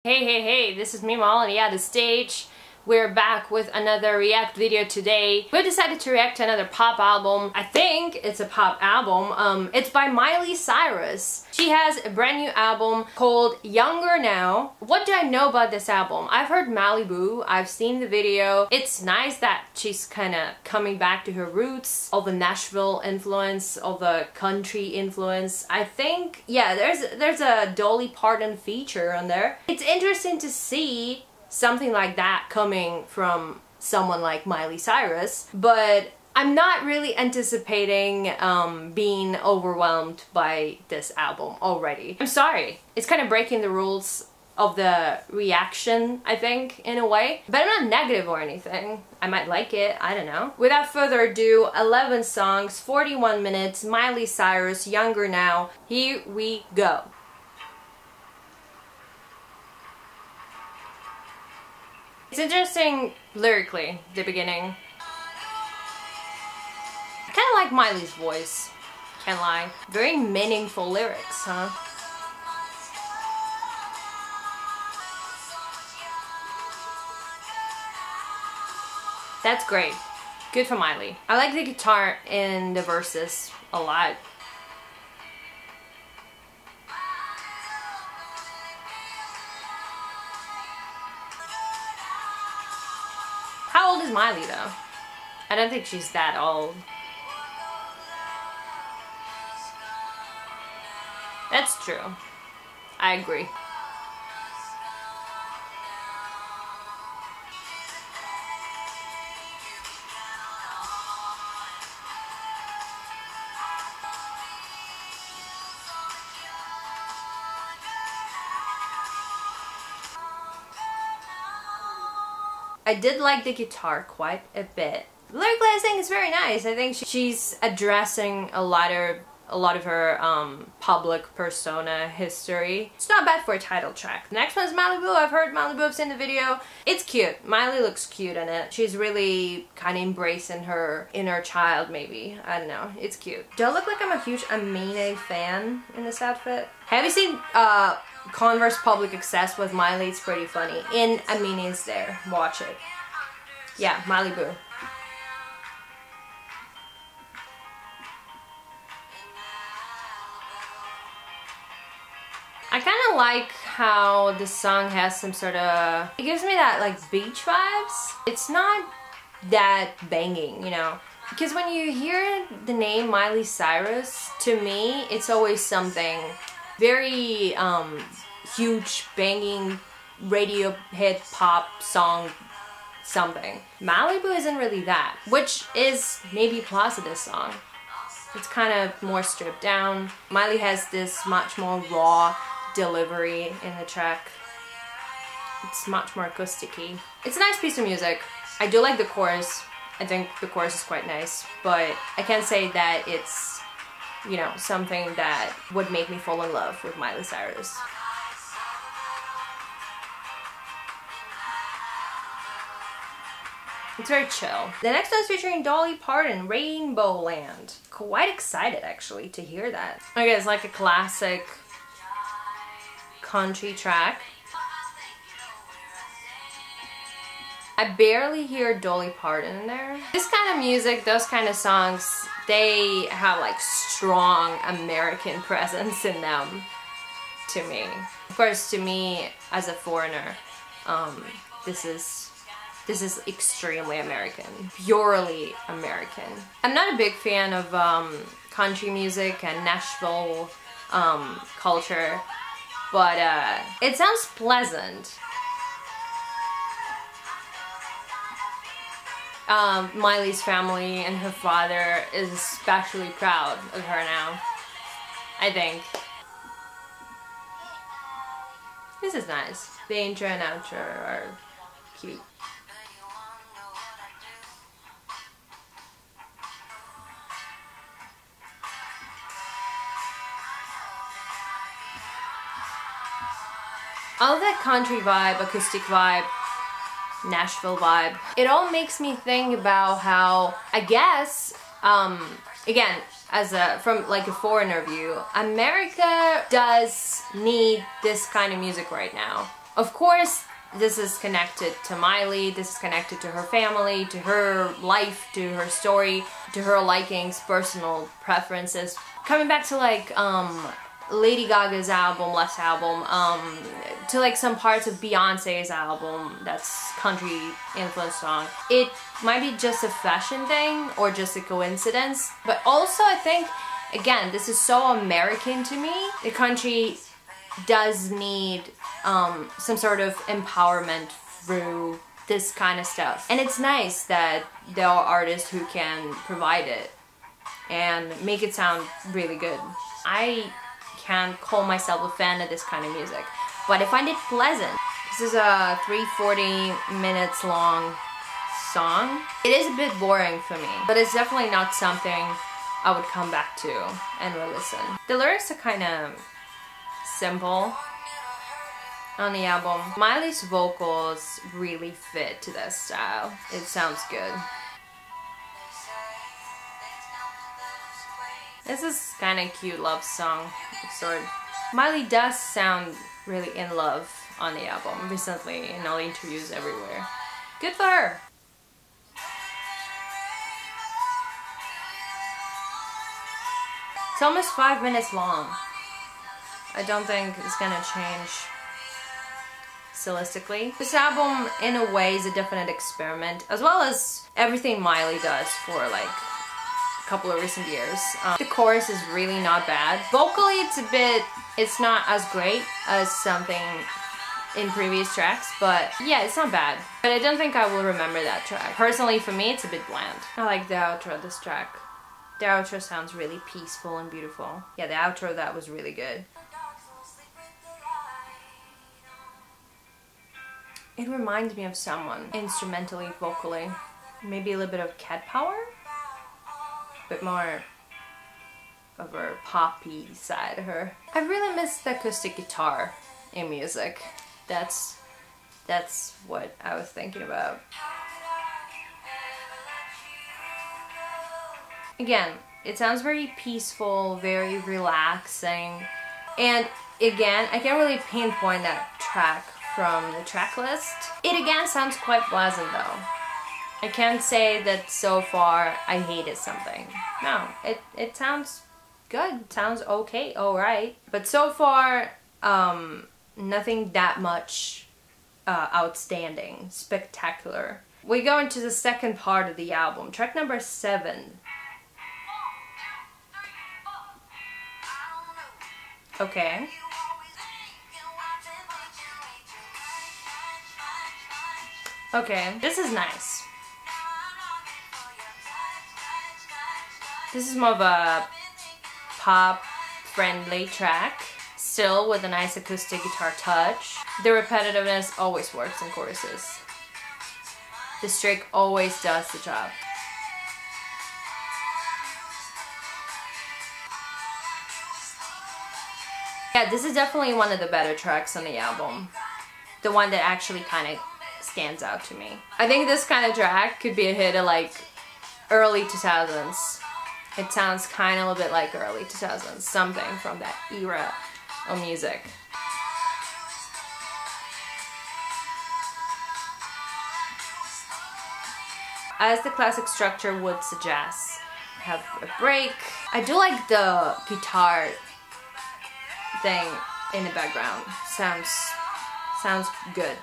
Hey, this is Meanwhile, and yeah, the stage. We're back with another react video today. We decided to react to another pop album. I think it's a pop album. It's by Miley Cyrus. She has a brand new album called Younger Now. What do I know about this album? I've heard Malibu, I've seen the video. It's nice that she's kind of coming back to her roots, all the Nashville influence, all the country influence. I think, yeah, there's a Dolly Parton feature on there. It's interesting to see something like that coming from someone like Miley Cyrus, but I'm not really anticipating being overwhelmed by this album already. I'm sorry, it's kind of breaking the rules of the reaction, I think, in a way, but I'm not negative or anything. I might like it, I don't know. Without further ado, 11 songs, 41 minutes, Miley Cyrus, Younger Now. Here we go. It's interesting lyrically, the beginning. I kind of like Miley's voice, can't lie. Very meaningful lyrics, huh? That's great. Good for Miley. I like the guitar in the verses a lot. How old is Miley though? I don't think she's that old. That's true. I agree. I did like the guitar quite a bit. Lyrically, I think it's very nice. I think she's addressing a lot of her public persona history. It's not bad for a title track. The next one is Malibu. I've heard Malibu, I've seen the video. It's cute. Miley looks cute in it. She's really kind of embracing her inner child, maybe. I don't know. It's cute. Do I look like I'm a huge Amine fan in this outfit? Have you seen Converse Public Access with Miley? It's pretty funny. And Amine is there. Watch it. Yeah, Malibu. I kind of like how the song has some sort of... It gives me that like beach vibes. It's not that banging, you know. Because when you hear the name Miley Cyrus, to me, it's always something very huge, banging, radio hit pop song something. Malibu isn't really that, which is maybe plus of this song. It's kind of more stripped down. Miley has this much more raw delivery in the track. It's much more acoustic-y. It's a nice piece of music. I do like the chorus. I think the chorus is quite nice, but I can't say that it's, you know, something that would make me fall in love with Miley Cyrus. It's very chill. The next one is featuring Dolly Parton, Rainbow Land. Quite excited actually to hear that. Okay, it's like a classic country track. I barely hear Dolly Parton in there. This kind of music, those kind of songs, they have like strong American presence in them to me. Of course, to me as a foreigner, this is extremely American, purely American. I'm not a big fan of country music and Nashville culture, but it sounds pleasant. Miley's family and her father is especially proud of her now, I think. This is nice. The intro and outro are cute. All that country vibe, acoustic vibe, Nashville vibe, it all makes me think about how, I guess, again, from like a foreigner view, America does need this kind of music right now. Of course, this is connected to Miley, this is connected to her family, to her life, to her story, to her likings, personal preferences. Coming back to like Lady Gaga's album, last album, to like some parts of Beyonce's album that's country influenced song. It might be just a fashion thing or just a coincidence, but also I think, again, this is so American to me. The country does need some sort of empowerment through this kind of stuff. And it's nice that there are artists who can provide it and make it sound really good. I can't call myself a fan of this kind of music, but I find it pleasant. This is a 3:40 minutes long song. It is a bit boring for me, but it's definitely not something I would come back to and re-listen. The lyrics are kind of simple on the album. Miley's vocals really fit to that style. It sounds good. This is kind of cute love song, sort. Miley does sound really in love on the album recently in all the interviews everywhere. Good for her. It's almost 5 minutes long. I don't think it's gonna change stylistically. This album, in a way, is a definite experiment, as well as everything Miley does for like a couple of recent years. The chorus is really not bad. Vocally, it's not as great as something in previous tracks, but yeah, it's not bad. But I don't think I will remember that track. Personally, for me, it's a bit bland. I like the outro of this track. The outro sounds really peaceful and beautiful. Yeah, the outro of that was really good. It reminds me of someone, instrumentally, vocally. Maybe a little bit of Cat Power? A bit more of her poppy side of her. I really miss the acoustic guitar in music. That's what I was thinking about. Again, it sounds very peaceful, very relaxing. And again, I can't really pinpoint that track from the track list. It again sounds quite pleasant though. I can't say that so far I hated something. No, it sounds good. It sounds okay, alright. But so far, nothing that much outstanding, spectacular. We go into the second part of the album, track number 7. Okay. Okay, this is nice. This is more of a pop-friendly track, still with a nice acoustic guitar touch. The repetitiveness always works in choruses. The streak always does the job. Yeah, this is definitely one of the better tracks on the album. The one that actually kind of stands out to me. I think this kind of track could be a hit of like early 2000s. It sounds kind of a little bit like early 2000s, something from that era of music. As the classic structure would suggest, have a break. I do like the guitar thing in the background. Sounds good.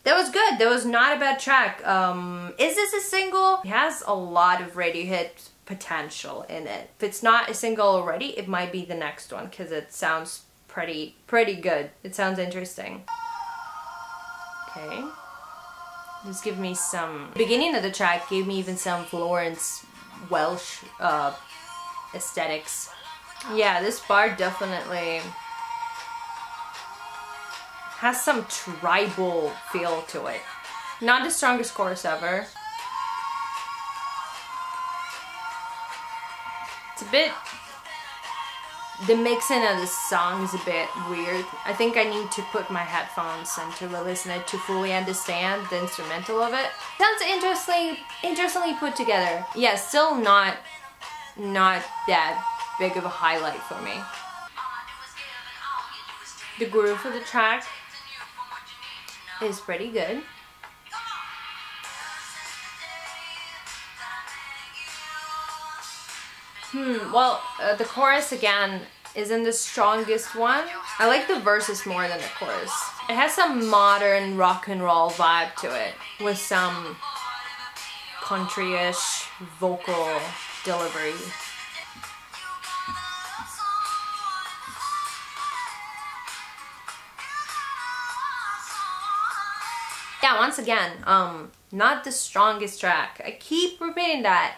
That was good. That was not a bad track. Is this a single? It has a lot of radio hit potential in it. If it's not a single already, it might be the next one because it sounds pretty good. It sounds interesting. Okay. Just give me some... The beginning of the track gave me even some Florence Welsh aesthetics. Yeah, this part definitely has some tribal feel to it. Not the strongest chorus ever. It's a bit the mixing of the song is a bit weird. I think I need to put my headphones and to listen it to fully understand the instrumental of it. Sounds interestingly put together. Yeah, still not that big of a highlight for me. The groove of the track is pretty good. Well, the chorus again isn't the strongest one. I like the verses more than the chorus. It has some modern rock and roll vibe to it with some country-ish vocal delivery. Yeah, once again, not the strongest track. I keep repeating that.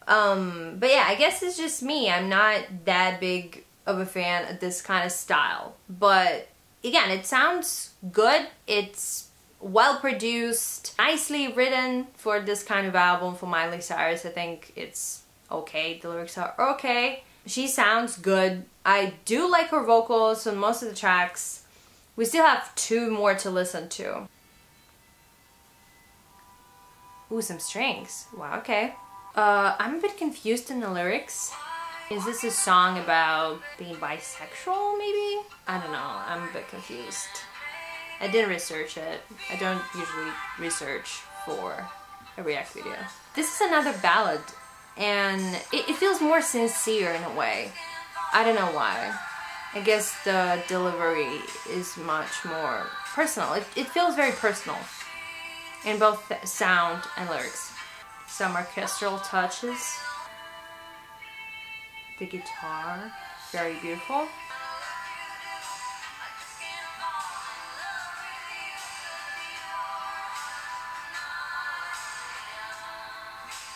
But yeah, I guess it's just me. I'm not that big of a fan of this kind of style. But again, it sounds good. It's well produced, nicely written for this kind of album for Miley Cyrus. I think it's okay. The lyrics are okay. She sounds good. I do like her vocals on most of the tracks. We still have 2 more to listen to. Ooh, some strings. Wow, okay. I'm a bit confused in the lyrics. Is this a song about being bisexual, maybe? I don't know, I'm a bit confused. I didn't research it. I don't usually research for a react video. This is another ballad, and it feels more sincere in a way. I don't know why. I guess the delivery is much more personal. It feels very personal in both sound and lyrics. Some orchestral touches. The guitar, very beautiful.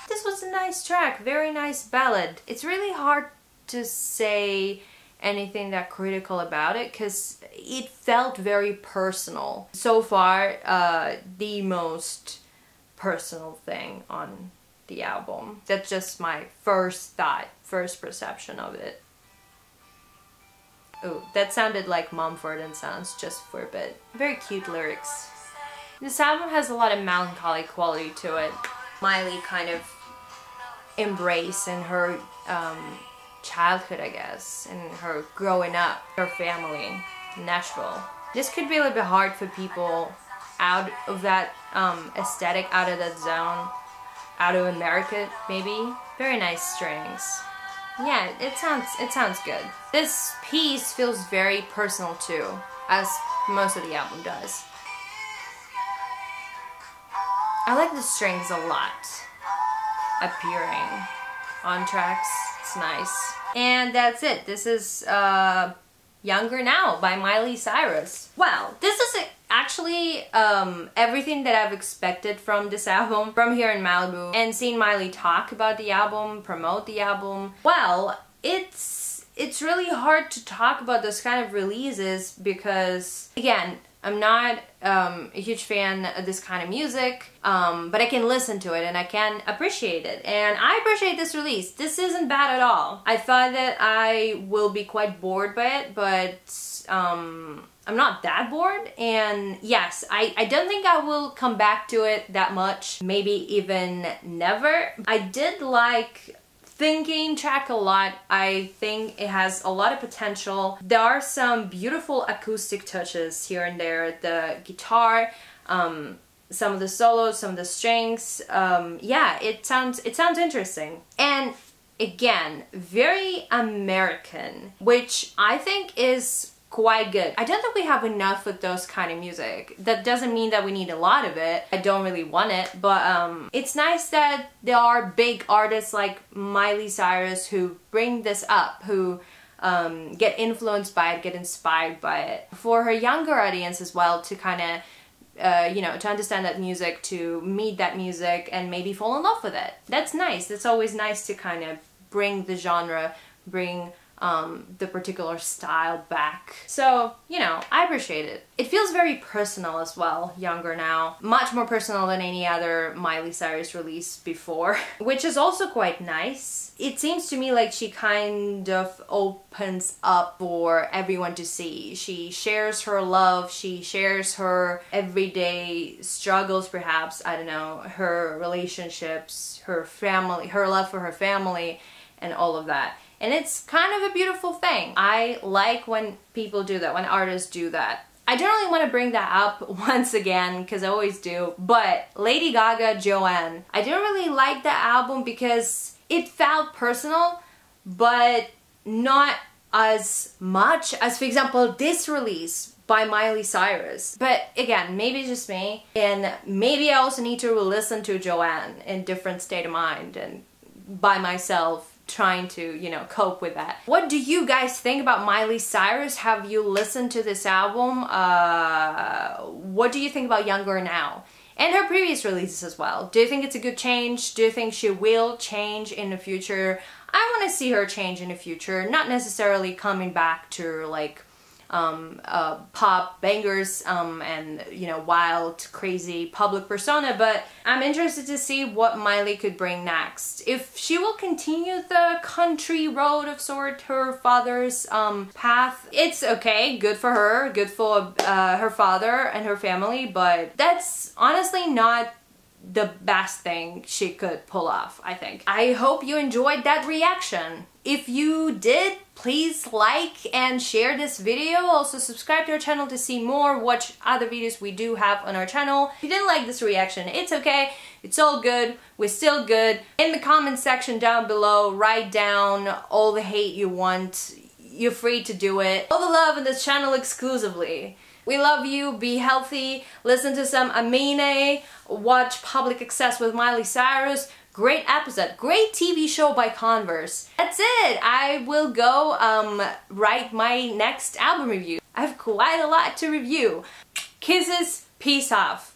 This was a nice track, very nice ballad. It's really hard to say anything that critical about it because it felt very personal. So far, the most personal thing on the album. That's just my first thought, first perception of it. Oh, that sounded like Mumford & Sons just for a bit. Very cute lyrics. This album has a lot of melancholy quality to it. Miley kind of embrace in her childhood, I guess, and her growing up, her family, Nashville. This could be a little bit hard for people out of that aesthetic, out of that zone, out of America, maybe. Very nice strings. Yeah, it sounds good. This piece feels very personal too, as most of the album does. I like the strings a lot appearing on tracks. It's nice. And that's it. This is Younger Now by Miley Cyrus. Well, this is actually everything that I've expected from this album, from here in Malibu, and seeing Miley talk about the album, promote the album. Well, it's really hard to talk about those kind of releases because, again, I'm not a huge fan of this kind of music, but I can listen to it and I can appreciate it. And I appreciate this release. This isn't bad at all. I thought that I will be quite bored by it, but I'm not that bored. And yes, I don't think I will come back to it that much, maybe even never. I did like Thinking track a lot. I think it has a lot of potential. There are some beautiful acoustic touches here and there. The guitar, some of the solos, some of the strings. Yeah, it sounds interesting. And again, very American, which I think is quite good. I don't think we have enough of those kind of music. That doesn't mean that we need a lot of it. I don't really want it, but it's nice that there are big artists like Miley Cyrus who bring this up, who get influenced by it, get inspired by it. For her younger audience as well to kind of you know, to understand that music, to meet that music and maybe fall in love with it. That's nice. It's always nice to kind of bring the genre, bring the particular style back. So, you know, I appreciate it. It feels very personal as well, Younger Now. Much more personal than any other Miley Cyrus release before, which is also quite nice. It seems to me like she kind of opens up for everyone to see. She shares her love, she shares her everyday struggles perhaps, I don't know, her relationships, her family, her love for her family, and all of that. And it's kind of a beautiful thing. I like when people do that, when artists do that. I don't really want to bring that up once again, because I always do, but Lady Gaga, Joanne. I didn't really like that album because it felt personal, but not as much as, for example, this release by Miley Cyrus. But again, maybe it's just me, and maybe I also need to listen to Joanne in different state of mind and by myself, trying to, you know, cope with that. What do you guys think about Miley Cyrus? Have you listened to this album? What do you think about Younger Now? And her previous releases as well. Do you think it's a good change? Do you think she will change in the future? I want to see her change in the future, not necessarily coming back to like pop bangers and, you know, wild, crazy public persona, but I'm interested to see what Miley could bring next. If she will continue the country road of sort, her father's path, it's okay, good for her, good for her father and her family, but that's honestly not the best thing she could pull off, I think. I hope you enjoyed that reaction. If you did, please like and share this video. Also subscribe to our channel to see more, watch other videos we do have on our channel. If you didn't like this reaction, it's okay. It's all good. We're still good. In the comment section down below, write down all the hate you want. You're free to do it. All the love on this channel exclusively. We love you, be healthy, listen to some Amine, watch Public Access with Miley Cyrus. Great episode, great TV show by Converse. That's it, I will go write my next album review. I have quite a lot to review. Kisses, peace off.